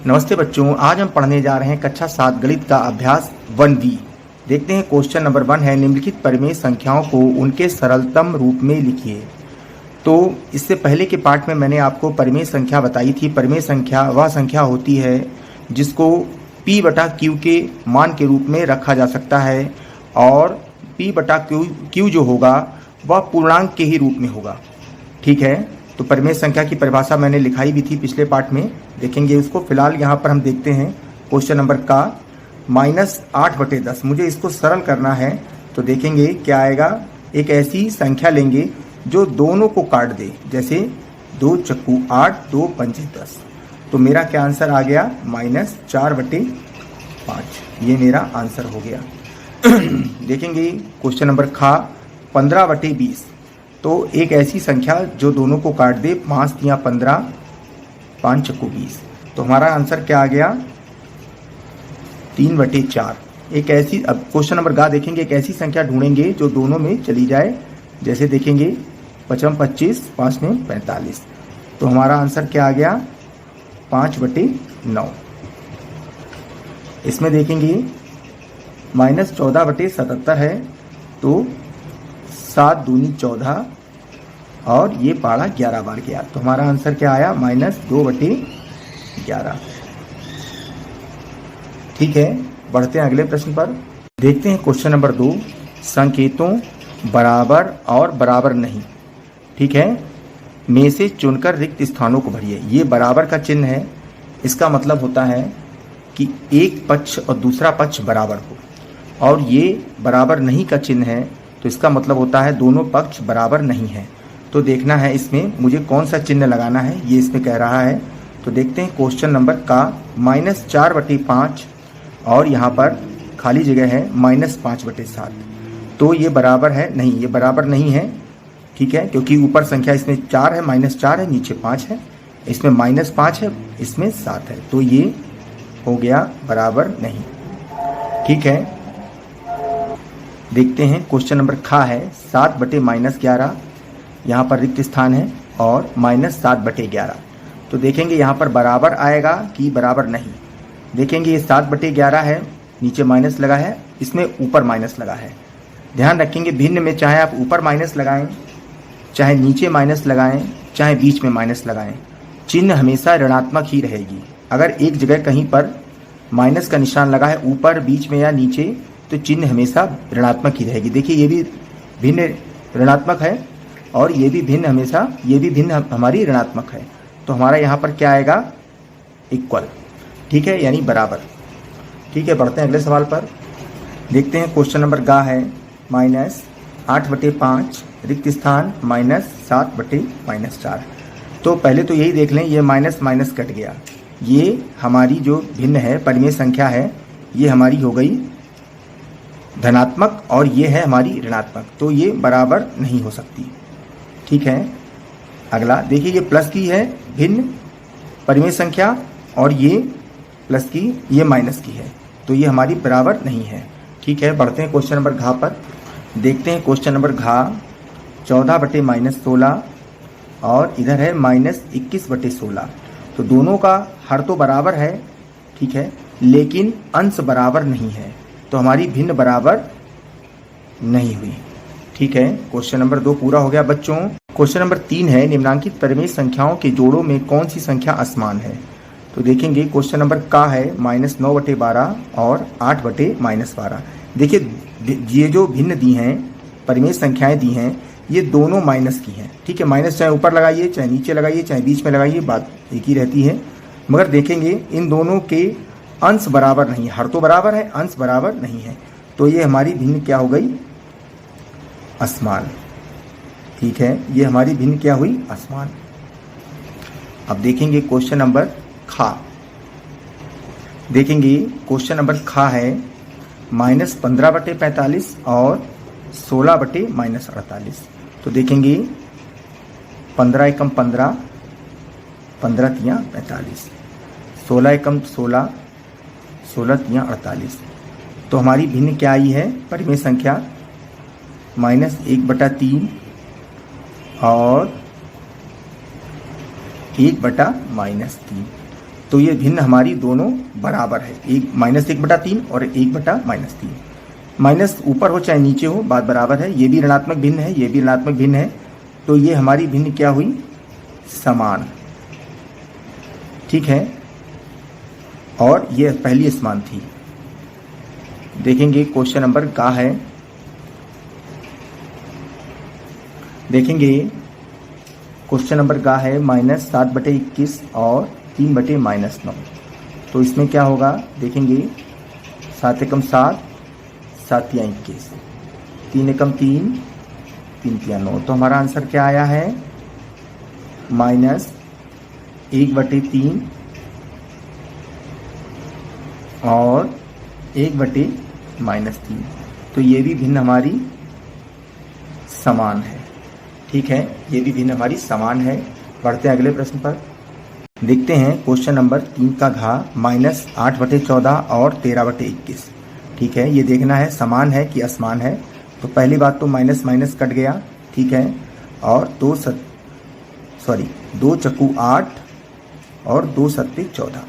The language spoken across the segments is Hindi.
नमस्ते बच्चों, आज हम पढ़ने जा रहे हैं कक्षा 7 गणित का अभ्यास 1B। देखते हैं क्वेश्चन नंबर 1 है निम्नलिखित परिमेय संख्याओं को उनके सरलतम रूप में लिखिए। तो इससे पहले के पार्ट में मैंने आपको परिमेय संख्या बताई थी। परिमेय संख्या वह संख्या होती है जिसको P/Q के मान के रूप में रखा जा सकता है और P/Q जो होगा वह पूर्णांक के ही रूप में होगा। ठीक है, तो परिमेय संख्या की परिभाषा मैंने लिखाई भी थी पिछले पार्ट में, देखेंगे उसको। फिलहाल यहाँ पर हम देखते हैं क्वेश्चन नंबर का -8/10। मुझे इसको सरल करना है तो देखेंगे क्या आएगा। एक ऐसी संख्या लेंगे जो दोनों को काट दे, जैसे 2 चक्कू 8, 2 पंचे 10। तो मेरा क्या आंसर आ गया, -4/5। ये मेरा आंसर हो गया। देखेंगे क्वेश्चन नंबर 15/20। तो एक ऐसी संख्या जो दोनों को काट दे, 5 × 15, 5 चक्कू 20। तो हमारा आंसर क्या आ गया, 3/4। एक ऐसी, अब क्वेश्चन नंबर गा देखेंगे, एक ऐसी संख्या ढूंढेंगे जो दोनों में चली जाए, जैसे देखेंगे 5 × 25, 5 × 45। तो हमारा आंसर क्या आ गया, 5/9। इसमें देखेंगे -14/77 है, तो 7 दूनी 14 और ये पाड़ा 11 बार गया। तो हमारा आंसर क्या आया, -2/11। ठीक है, बढ़ते हैं अगले प्रश्न पर। देखते हैं क्वेश्चन नंबर 2, संकेतों बराबर और बराबर नहीं, ठीक है, में से चुनकर रिक्त स्थानों को भरिए। ये बराबर का चिन्ह है, इसका मतलब होता है कि एक पक्ष और दूसरा पक्ष बराबर हो, और ये बराबर नहीं का चिन्ह है तो इसका मतलब होता है दोनों पक्ष बराबर नहीं है। तो देखना है इसमें मुझे कौन सा चिन्ह लगाना है, ये इसमें कह रहा है। तो देखते हैं क्वेश्चन नंबर का -4/5 और यहाँ पर खाली जगह है -5/7। तो ये बराबर है नहीं, ये बराबर नहीं है, ठीक है, क्योंकि ऊपर संख्या इसमें 4 है, -4 है, नीचे 5 है, इसमें -5 है, इसमें 7 है। तो ये हो गया बराबर नहीं। ठीक है, देखते हैं क्वेश्चन नंबर है 7/-11। यहाँ पर रिक्त स्थान है और -7/11। तो देखेंगे यहाँ पर बराबर आएगा कि बराबर नहीं। देखेंगे ये 7/11 है, नीचे माइनस लगा है, इसमें ऊपर माइनस लगा है। ध्यान रखेंगे भिन्न में चाहे आप ऊपर माइनस लगाएं, चाहे नीचे माइनस लगाएं, चाहे बीच में माइनस लगाएं, चिन्ह हमेशा ऋणात्मक ही रहेगी। अगर एक जगह कहीं पर माइनस का निशान लगा है, ऊपर, बीच में या नीचे, तो चिन्ह हमेशा ऋणात्मक ही रहेगी। देखिए ये भी भिन्न ऋणात्मक है और ये भी भिन्न, हमेशा ये भी भिन्न हमारी ऋणात्मक है। तो हमारा यहाँ पर क्या आएगा, इक्वल। ठीक है, यानी बराबर। ठीक है, बढ़ते हैं अगले सवाल पर। देखते हैं क्वेश्चन नंबर है -8/5 रिक्त स्थान -7/-4। तो पहले तो यही देख लें, ये माइनस माइनस कट गया। ये हमारी जो भिन्न है, परिमेय संख्या है, ये हमारी हो गई धनात्मक और ये है हमारी ऋणात्मक, तो ये बराबर नहीं हो सकती। ठीक है, अगला देखिए, ये प्लस की है भिन्न परिमेय संख्या और ये प्लस की, ये माइनस की है, तो ये हमारी बराबर नहीं है। ठीक है, बढ़ते हैं क्वेश्चन नंबर पर। देखते हैं क्वेश्चन नंबर 14/-16 और इधर है -21/16। तो दोनों का हर तो बराबर है, ठीक है, लेकिन अंश बराबर नहीं है, तो हमारी भिन्न बराबर नहीं हुई। ठीक है, क्वेश्चन नंबर 2 पूरा हो गया बच्चों। क्वेश्चन नंबर 3 है निम्नांकित परिमेय संख्याओं के जोड़ों में कौन सी संख्या असमान है। तो देखेंगे क्वेश्चन नंबर है -9/12 और 8/-12। देखिए ये जो भिन्न दी हैं, परिमेय संख्याएं दी हैं, ये दोनों माइनस की हैं। ठीक है, माइनस चाहे ऊपर लगाइए, चाहे नीचे लगाइए, चाहे बीच में लगाइए, बात एक ही रहती है। मगर देखेंगे इन दोनों के अंश बराबर नहीं, हर तो बराबर है, अंश बराबर नहीं है, तो ये हमारी भिन्न क्या हो गई, असमान। ठीक है, ये हमारी भिन्न क्या हुई, असमान। अब देखेंगे क्वेश्चन नंबर देखेंगे क्वेश्चन नंबर है -15/45 और 16/-48। तो देखेंगे 15 एकम 15, 15 × 45, 16 एकम 16, 16 × 48। तो हमारी भिन्न क्या आई है, परिमेय संख्या -1/3 और 1/-3। तो ये भिन्न हमारी दोनों बराबर है, एक -1/3 और 1/-3। माइनस ऊपर हो चाहे नीचे हो, बात बराबर है। ये भी ऋणात्मक भिन्न है, ये भी ऋणात्मक भिन्न है, तो ये हमारी भिन्न क्या हुई, समान। ठीक है, और ये पहली समान थी। देखेंगे क्वेश्चन नंबर का है, देखेंगे क्वेश्चन नंबर का है -7/21 और 3/-9। तो इसमें क्या होगा, देखेंगे 7 एकम 7, 7 या 21, 3 एकम 3, 3 या 9। तो हमारा आंसर क्या आया है, -1/3 और 1/-3। तो ये भी भिन्न हमारी समान है। ठीक है, ये भी भिन्न हमारी समान है। बढ़ते हैं अगले प्रश्न पर। देखते हैं क्वेश्चन नंबर 3 का घा, -8/14 और 13/21। ठीक है, ये देखना है समान है कि असमान है। तो पहली बात तो माइनस माइनस कट गया। ठीक है, और 2 चक्कू 8 और 2 सत्ते 14।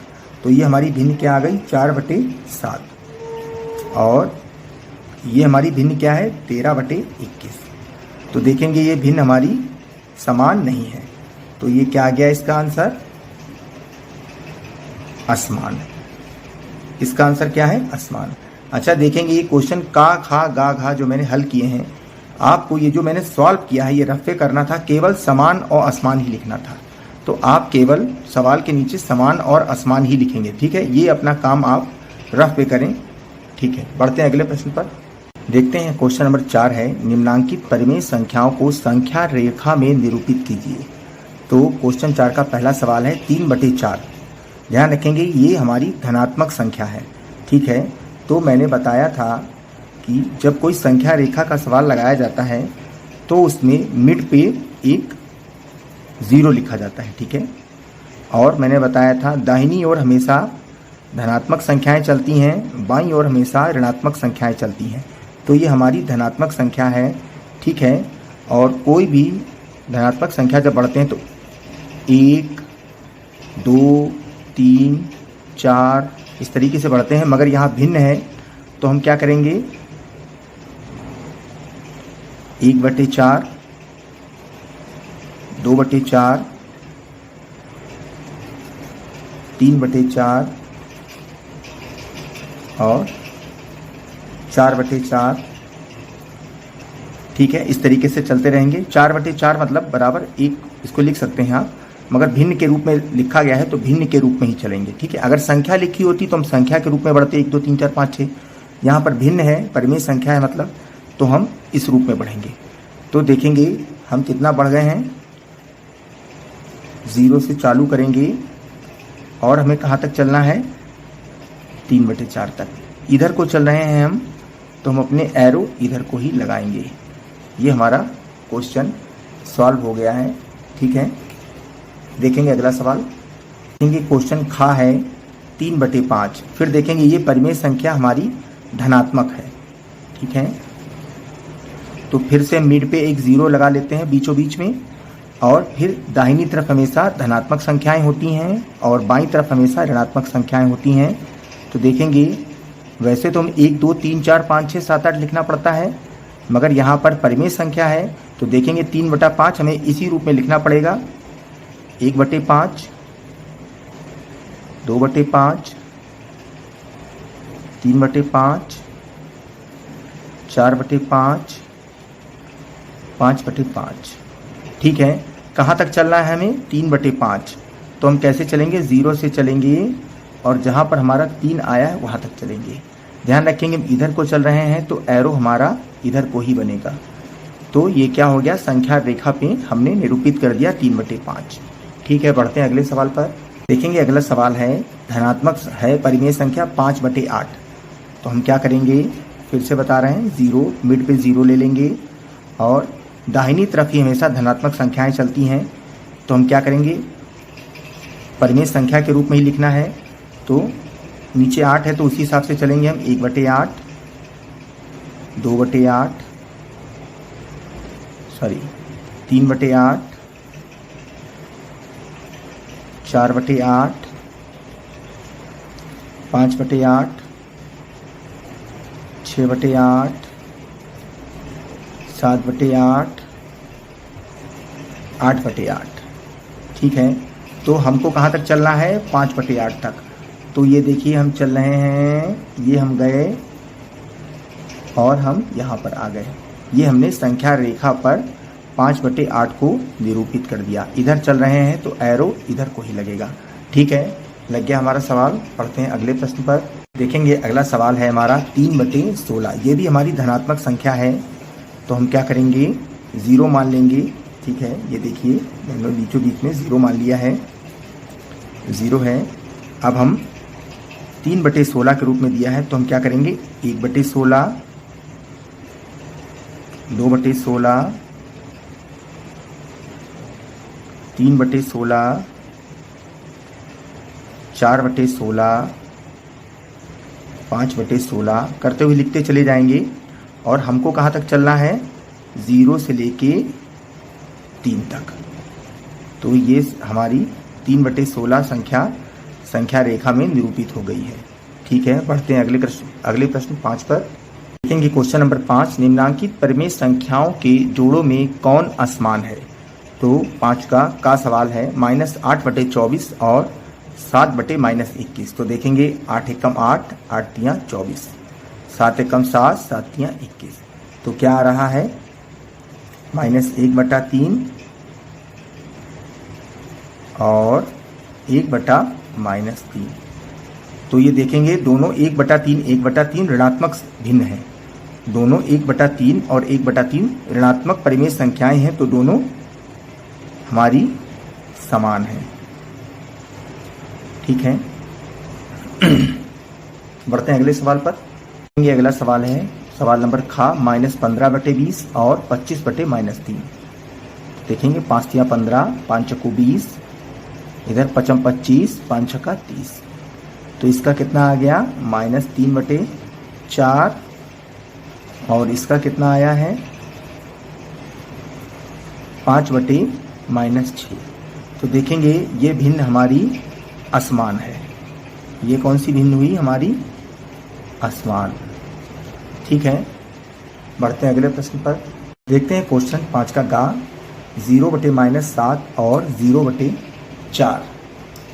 तो ये हमारी भिन्न क्या आ गई, 4/7। और ये हमारी भिन्न क्या है, 13/21। तो देखेंगे ये भिन्न हमारी समान नहीं है, तो ये क्या आ गया इसका आंसर, असमान। इसका आंसर क्या है, असमान। अच्छा, देखेंगे ये क्वेश्चन का, खा, गा, घा जो मैंने हल किए हैं, आपको ये जो मैंने सॉल्व किया है ये रफ पे करना था, केवल समान और असमान ही लिखना था। तो आप केवल सवाल के नीचे समान और असमान ही लिखेंगे। ठीक है, ये अपना काम आप रफ पे करें। ठीक है, बढ़ते हैं अगले प्रश्न पर। देखते हैं क्वेश्चन नंबर 4 है, निम्नांकित परिमेय संख्याओं को संख्या रेखा में निरूपित कीजिए। तो क्वेश्चन 4 का पहला सवाल है 3/4। ध्यान रखेंगे ये हमारी धनात्मक संख्या है। ठीक है, तो मैंने बताया था कि जब कोई संख्या रेखा का सवाल लगाया जाता है तो उसमें मिड पे एक 0 लिखा जाता है। ठीक है, और मैंने बताया था दाहिनी ओर हमेशा धनात्मक संख्याएं चलती हैं, बाईं ओर हमेशा ऋणात्मक संख्याएं चलती हैं। तो ये हमारी धनात्मक संख्या है। ठीक है, और कोई भी धनात्मक संख्या जब बढ़ते हैं तो 1, 2, 3, 4 इस तरीके से बढ़ते हैं, मगर यहाँ भिन्न है तो हम क्या करेंगे, 1/4, 2/4, 3/4 और 4/4। ठीक है, इस तरीके से चलते रहेंगे। 4/4 मतलब बराबर 1, इसको लिख सकते हैं आप, मगर भिन्न के रूप में लिखा गया है तो भिन्न के रूप में ही चलेंगे। ठीक है, अगर संख्या लिखी होती तो हम संख्या के रूप में बढ़ते 1, 2, 3, 4, 5, 6। यहाँ पर भिन्न है, परिमेय संख्या है मतलब, तो हम इस रूप में बढ़ेंगे। तो देखेंगे हम कितना बढ़ गए हैं, 0 से चालू करेंगे और हमें कहाँ तक चलना है, 3/4 तक। इधर को चल रहे हैं हम, तो हम अपने एरो इधर को ही लगाएंगे। ये हमारा क्वेश्चन सॉल्व हो गया है। ठीक है, देखेंगे अगला सवाल। देखेंगे क्वेश्चन खा है 3/5। फिर देखेंगे ये परिमेय संख्या हमारी धनात्मक है। ठीक है, तो फिर से मिड पे एक 0 लगा लेते हैं बीचों बीच में, और फिर दाहिनी तरफ हमेशा धनात्मक संख्याएं होती हैं और बाईं तरफ हमेशा ऋणात्मक संख्याएं होती हैं। तो देखेंगे वैसे तो हम 1, 2, 3, 4, 5, 6, 7, 8 लिखना पड़ता है, मगर यहाँ पर परिमेय संख्या है तो देखेंगे 3/5 हमें इसी रूप में लिखना पड़ेगा। 1/5, 2/5, 3/5, 4/5, 5/5। ठीक है, कहाँ तक चलना है हमें, 3/5। तो हम कैसे चलेंगे, 0 से चलेंगे और जहाँ पर हमारा 3 आया है वहाँ तक चलेंगे। ध्यान रखेंगे इधर को चल रहे हैं तो एरो हमारा इधर को ही बनेगा। तो ये क्या हो गया, संख्या रेखा पे हमने निरूपित कर दिया 3/5। ठीक है, बढ़ते हैं अगले सवाल पर। देखेंगे अगला सवाल है, धनात्मक है परिमेय संख्या 5/8। तो हम क्या करेंगे, फिर से बता रहे हैं, 0 मिड पे 0 ले लेंगे और दाहिनी तरफ ही हमेशा धनात्मक संख्याएं चलती हैं। तो हम क्या करेंगे, परिमेय संख्या के रूप में ही लिखना है। तो नीचे 8 है तो उसी हिसाब से चलेंगे हम, 1/8, 2/8, 3/8, 4/8, 5/8, 6/8, 7/8, 8/8। ठीक है, तो हमको कहाँ तक चलना है? 5/8 तक। तो ये देखिए हम चल रहे हैं, ये हम गए और हम यहाँ पर आ गए। ये हमने संख्या रेखा पर 5/8 को निरूपित कर दिया। इधर चल रहे हैं तो एरो इधर को ही लगेगा। ठीक है, लग गया हमारा सवाल। पढ़ते हैं अगले प्रश्न पर। देखेंगे अगला सवाल है हमारा 3/16। ये भी हमारी धनात्मक संख्या है, तो हम क्या करेंगे? 0 मान लेंगे। ठीक है, ये देखिए मैंने बीचों बीच में 0 मान लिया है, 0 है। अब हम 3/16 के रूप में दिया है, तो हम क्या करेंगे? 1/16, 2/16, 3/16, 4/16, 5/16 करते हुए लिखते चले जाएंगे। और हमको कहाँ तक चलना है? 0 से लेके 3 तक। तो ये हमारी 3/16 संख्या रेखा में निरूपित हो गई है। ठीक है, बढ़ते हैं अगले प्रश्न 5 पर। देखेंगे क्वेश्चन नंबर 5, निम्नांकित परिमेय संख्याओं के जोड़ों में कौन असमान है? तो 5 का सवाल है। -8/24 और 7/-21। तो देखेंगे 8 एकम 8, 8 तियां 24, 7 एकम 7, 7 तियां 21। तो क्या आ रहा है? -1/3 और 1/-3। तो ये देखेंगे दोनों 1/3 ऋणात्मक भिन्न है। दोनों 1/3 और 1/3 ऋणात्मक परिमेय संख्याएं हैं, तो दोनों हमारी समान है। ठीक है, बढ़ते हैं अगले सवाल पर। ये अगला सवाल है सवाल नंबर ख, -15/20 और 25/-3। देखेंगे 5 तियां 15, 5 चक्कू 20, इधर 5 25, 5 छक्का 30। तो इसका कितना आ गया? -3/4 और इसका कितना आया है? 5/-6। तो देखेंगे ये भिन्न हमारी असमान है। ये कौन सी भिन्न हुई? हमारी असमान। ठीक है, बढ़ते हैं अगले प्रश्न पर। देखते हैं क्वेश्चन 5 का गा, 0/-7 और 0/4।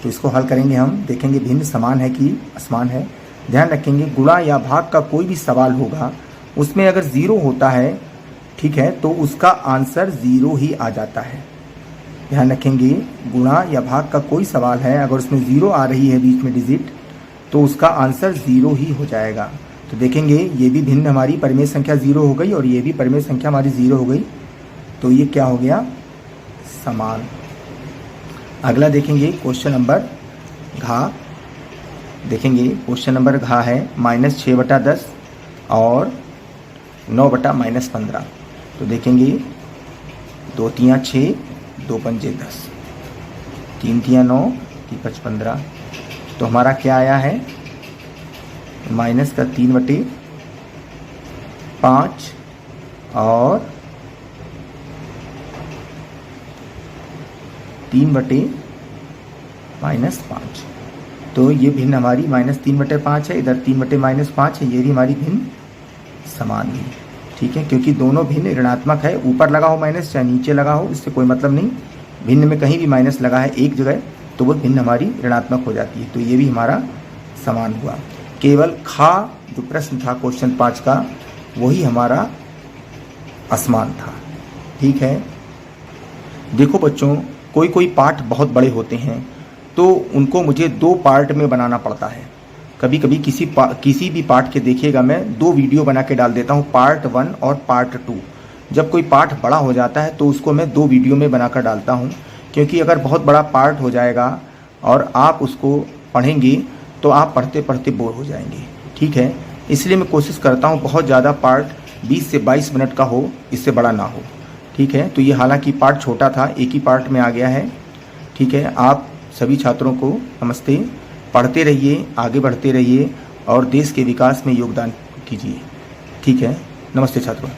तो इसको हल करेंगे हम। देखेंगे भिन्न समान है कि असमान है। ध्यान रखेंगे गुणा या भाग का कोई भी सवाल होगा, उसमें अगर 0 होता है, ठीक है, तो उसका आंसर 0 ही आ जाता है। ध्यान रखेंगे गुणा या भाग का कोई सवाल है, अगर उसमें 0 आ रही है बीच में डिजिट, तो उसका आंसर 0 ही हो जाएगा। तो देखेंगे ये भी भिन्न हमारी परिमेय संख्या 0 हो गई और ये भी परिमेय संख्या हमारी 0 हो गई। तो ये क्या हो गया? समान। अगला देखेंगे क्वेश्चन नंबर घा। देखेंगे क्वेश्चन नंबर घा है -6/10 और 9/-15। तो देखेंगे 2 तियां 6, 2 पंजे 10, 3 तियां 9, 3 5 15। तो हमारा क्या आया है? -3/5 और 3/-5। तो ये भिन्न हमारी -3/5 है, इधर 3/-5 है। ये भी हमारी भिन्न समान है। ठीक है, क्योंकि दोनों भिन्न ऋणात्मक है। ऊपर लगा हो माइनस चाहे नीचे लगा हो, इससे कोई मतलब नहीं। भिन्न में कहीं भी माइनस लगा है एक जगह, तो वो भिन्न हमारी ऋणात्मक हो जाती है। तो ये भी हमारा समान हुआ। केवल खा जो प्रश्न था क्वेश्चन 5 का, वही हमारा असमान था। ठीक है, देखो बच्चों, कोई कोई पार्ट बहुत बड़े होते हैं, तो उनको मुझे 2 पार्ट में बनाना पड़ता है। कभी कभी किसी भी पार्ट के देखिएगा, मैं 2 वीडियो बना के डाल देता हूँ, पार्ट 1 और पार्ट 2। जब कोई पार्ट बड़ा हो जाता है तो उसको मैं 2 वीडियो में बनाकर डालता हूँ, क्योंकि अगर बहुत बड़ा पार्ट हो जाएगा और आप उसको पढ़ेंगे तो आप पढ़ते पढ़ते बोर हो जाएंगे। ठीक है, इसलिए मैं कोशिश करता हूँ बहुत ज़्यादा पार्ट 20 से 22 मिनट का हो, इससे बड़ा ना हो। ठीक है, तो ये हालांकि पार्ट छोटा था, एक ही पार्ट में आ गया है। ठीक है, आप सभी छात्रों को नमस्ते। पढ़ते रहिए, आगे बढ़ते रहिए और देश के विकास में योगदान कीजिए। ठीक है, नमस्ते छात्रों।